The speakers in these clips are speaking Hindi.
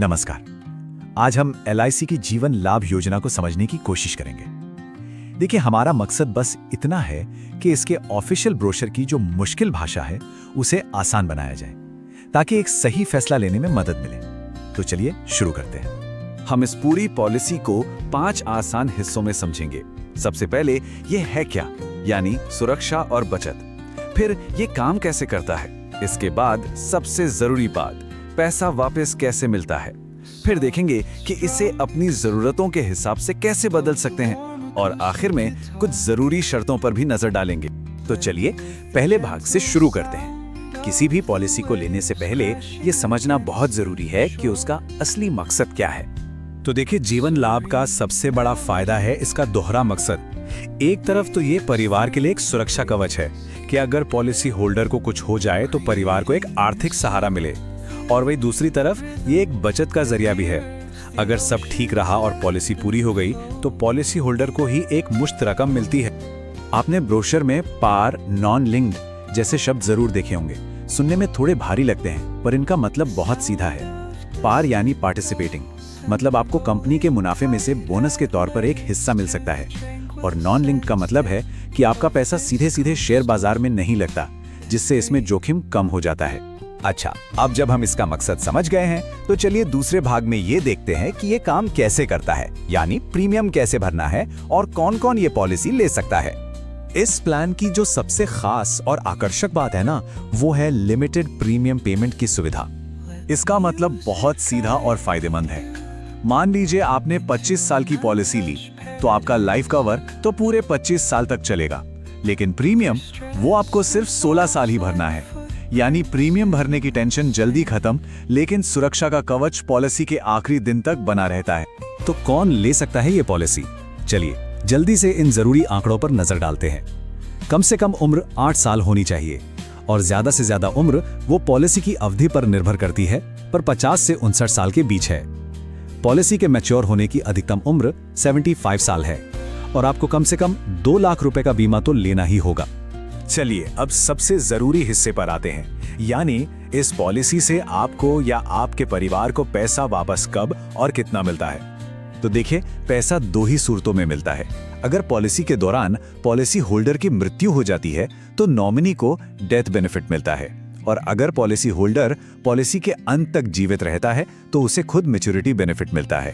नमस्कार। आज हम LIC की जीवन लाभ योजना को समझने की कोशिश करेंगे। देखिए, हमारा मकसद बस इतना है कि इसके ऑफिशियल ब्रोशर की जो मुश्किल भाषा है उसे आसान बनाया जाए, ताकि एक सही फैसला लेने में मदद मिले। तो चलिए शुरू करते हैं। हम इस पूरी पॉलिसी को 5 आसान हिस्सों में समझेंगे। सबसे पहले ये है क्या, यानी सुरक्षा और बचत। फिर ये काम कैसे करता है। इसके बाद सबसे जरूरी बात, पैसा वापस कैसे मिलता है। फिर देखेंगे कि इसे अपनी जरूरतों के हिसाब से कैसे बदल सकते हैं, और आखिर में कुछ जरूरी शर्तों पर भी नजर डालेंगे। तो चलिए पहले भाग से शुरू करते हैं। किसी भी पॉलिसी को लेने से पहले ये समझना बहुत जरूरी है कि उसका असली मकसद क्या है। तो देखिए, जीवन लाभ का सबसे बड़ा फायदा है इसका दोहरा मकसद। एक तरफ तो ये परिवार के लिए एक सुरक्षा कवच है कि अगर पॉलिसी होल्डर को कुछ हो जाए तो परिवार को एक आर्थिक सहारा मिले, और वही दूसरी तरफ ये एक बचत का जरिया भी है। अगर सब ठीक रहा और पॉलिसी पूरी हो गई तो पॉलिसी होल्डर को ही एक मुश्त रकम मिलती है। आपने ब्रोशर में पार, नॉन लिंक्ड जैसे शब्द जरूर देखे होंगे। सुनने में थोड़े भारी लगते हैं, पर इनका मतलब बहुत सीधा है। पार यानी पार्टिसिपेटिंग, मतलब आपको कंपनी के मुनाफे में से बोनस के तौर पर एक हिस्सा मिल सकता है। और नॉन लिंक्ड का मतलब है कि आपका पैसा सीधे सीधे शेयर बाजार में नहीं लगता, जिससे इसमें जोखिम कम हो जाता है। अच्छा, अब जब हम इसका मकसद समझ गए हैं तो चलिए दूसरे भाग में ये देखते हैं कि ये काम कैसे करता है, यानी प्रीमियम कैसे भरना है और कौन-कौन ये पॉलिसी ले सकता है। इस प्लान की जो सबसे खास और आकर्षक बात है ना, वो है लिमिटेड प्रीमियम पेमेंट की सुविधा। इसका मतलब बहुत सीधा और फायदेमंद है। मान लीजिए आपने 25 साल की पॉलिसी ली, तो आपका लाइफ कवर तो पूरे 25 साल तक चलेगा, लेकिन प्रीमियम वो आपको सिर्फ 16 साल ही भरना है। यानी प्रीमियम भरने की टेंशन जल्दी खत्म, लेकिन सुरक्षा का कवच पॉलिसी के आखिरी दिन तक बना रहता है। तो कौन ले सकता है ये पॉलिसी? चलिए जल्दी से इन जरूरी आंकड़ों पर नजर डालते हैं। कम से कम उम्र 8 साल होनी चाहिए, और ज्यादा से ज्यादा उम्र वो पॉलिसी की अवधि पर निर्भर करती है, पर 50 से 59 साल के बीच है। पॉलिसी के मैच्योर होने की अधिकतम उम्र 75 साल है, और आपको कम से कम 2 लाख रुपए का बीमा तो लेना ही होगा। चलिए अब सबसे जरूरी हिस्से पर आते हैं, यानी इस पॉलिसी से आपको या आपके परिवार को पैसा वापस कब और कितना मिलता है। तो देखिए, पैसा 2 ही सूरतों में मिलता है। अगर पॉलिसी के दौरान पॉलिसी होल्डर की मृत्यु हो जाती है तो नॉमिनी को डेथ बेनिफिट मिलता है, और अगर पॉलिसी होल्डर पॉलिसी के अंत तक जीवित रहता है तो उसे खुद मैच्योरिटी बेनिफिट मिलता है।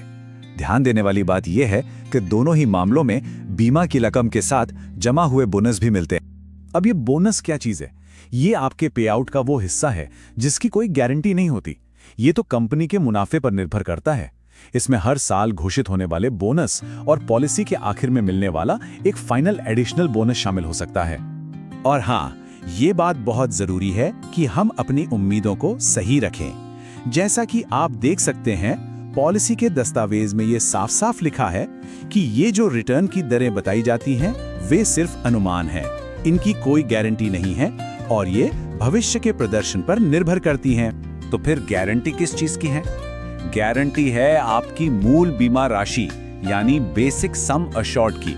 ध्यान देने वाली बात यह है कि दोनों ही मामलों में बीमा की रकम के साथ जमा हुए बोनस भी मिलते हैं। अब ये बोनस क्या चीज है? ये आपके पे आउट का वो हिस्सा है जिसकी कोई गारंटी नहीं होती। ये तो कंपनी के मुनाफे पर निर्भर करता है। इसमें हर साल घोषित होने वाले बोनस और पॉलिसी के आखिर में मिलने वाला एक फाइनल एडिशनल बोनस शामिल हो सकता है। और हाँ, ये बात बहुत जरूरी है कि हम अपनी उम्मीदों को सही रखें। जैसा कि आप देख सकते हैं, पॉलिसी के दस्तावेज में ये साफ साफ लिखा है कि ये जो रिटर्न की दरें बताई जाती हैं वे सिर्फ अनुमान हैं, इनकी कोई गारंटी नहीं है, और ये भविष्य के प्रदर्शन पर निर्भर करती हैं। तो फिर गारंटी किस चीज की है? गारंटी है आपकी मूल बीमा राशि, यानी बेसिक सम अश्योर्ड की।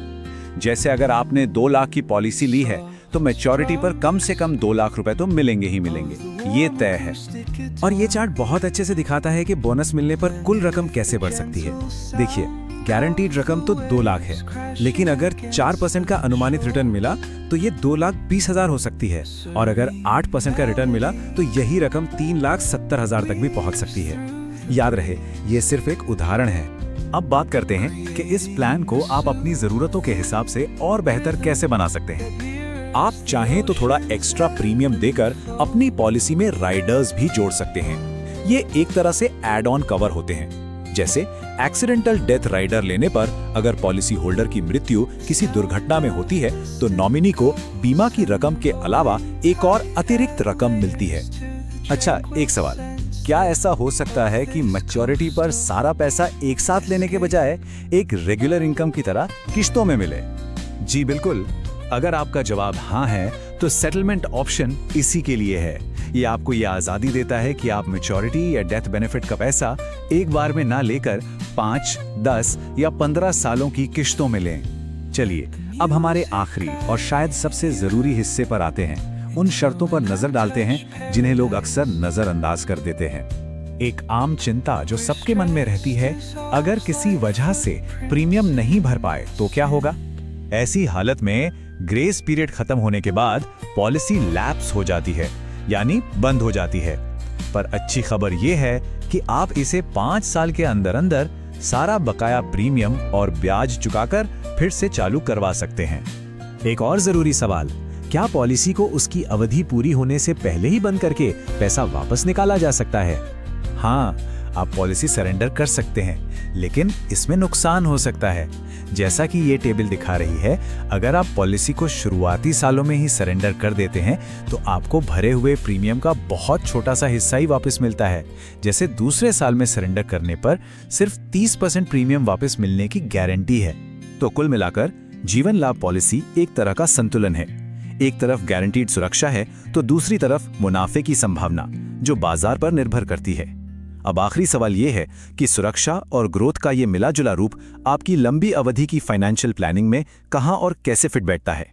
जैसे अगर आपने 2 लाख की पॉलिसी ली है तो मैच्योरिटी पर कम से कम 2 लाख रुपए तो मिलेंगे ही मिलेंगे, ये तय है। और ये चार्ट बहुत अच्छे से दिखाता है कि बोनस मिलने पर कुल रकम कैसे बढ़ सकती है। देखिए, गारंटीड रकम तो 2 लाख है, लेकिन अगर 4% का अनुमानित रिटर्न मिला तो ये 2,20,000 हो सकती है, और अगर 8% का रिटर्न मिला तो यही रकम 3,70,000 तक भी पहुंच सकती है। याद रहे, ये सिर्फ एक उदाहरण है। अब बात करते हैं कि इस प्लान को आप अपनी जरूरतों के हिसाब से और बेहतर कैसे बना सकते हैं। आप चाहें तो थोड़ा एक्स्ट्रा प्रीमियम देकर अपनी पॉलिसी में राइडर्स भी जोड़ सकते हैं। ये एक तरह से एड ऑन कवर होते हैं। जैसे एक्सीडेंटल डेथ राइडर लेने पर अगर पॉलिसी होल्डर की मृत्यु किसी दुर्घटना में होती है तो नॉमिनी को बीमा की रकम के अलावा एक और अतिरिक्त रकम मिलती है। अच्छा, एक सवाल, क्या ऐसा हो सकता है कि मैच्योरिटी पर सारा पैसा एक साथ लेने के बजाय एक रेगुलर इनकम की तरह किश्तों में मिले? जी बिल्कुल। अगर आपका जवाब हाँ है तो सेटलमेंट ऑप्शन इसी के लिए है। ये आपको ये आजादी देता है कि आप मैच्योरिटी या डेथ बेनिफिट का पैसा एक बार में ना लेकर 5, 10 या 15 सालों की किश्तों में लें। चलिए अब हमारे आखिरी और शायद सबसे जरूरी हिस्से पर आते हैं। उन शर्तों पर नजर डालते हैं जिन्हें लोग अक्सर नजरअंदाज कर देते हैं। एक आम चिंता जो सबके मन में रहती है, अगर किसी वजह से प्रीमियम नहीं भर पाए तो क्या होगा? ऐसी हालत में ग्रेस पीरियड खत्म होने के बाद पॉलिसी लैप्स हो जाती है, यानी बंद हो जाती है। पर अच्छी खबर यह है कि आप इसे 5 साल के अंदर अंदर सारा बकाया प्रीमियम और ब्याज चुकाकर फिर से चालू करवा सकते हैं। एक और जरूरी सवाल, क्या पॉलिसी को उसकी अवधि पूरी होने से पहले ही बंद करके पैसा वापस निकाला जा सकता है? हाँ, आप पॉलिसी सरेंडर कर सकते हैं, लेकिन इसमें नुकसान हो सकता है। जैसा कि ये टेबल दिखा रही है, अगर आप पॉलिसी को शुरुआती सालों में ही सरेंडर कर देते हैं तो आपको भरे हुए प्रीमियम का बहुत छोटा सा हिस्सा ही वापस मिलता है। जैसे दूसरे साल में सरेंडर करने पर सिर्फ 30% प्रीमियम वापस मिलने की गारंटी है। तो कुल मिलाकर जीवन लाभ पॉलिसी एक तरह का संतुलन है। एक तरफ गारंटीड सुरक्षा है तो दूसरी तरफ मुनाफे की संभावना जो बाजार पर निर्भर करती है। अब आखिरी सवाल यह है कि सुरक्षा और ग्रोथ का ये मिला जुला रूप आपकी लंबी अवधि की फाइनेंशियल प्लानिंग में कहां और कैसे फिट बैठता है?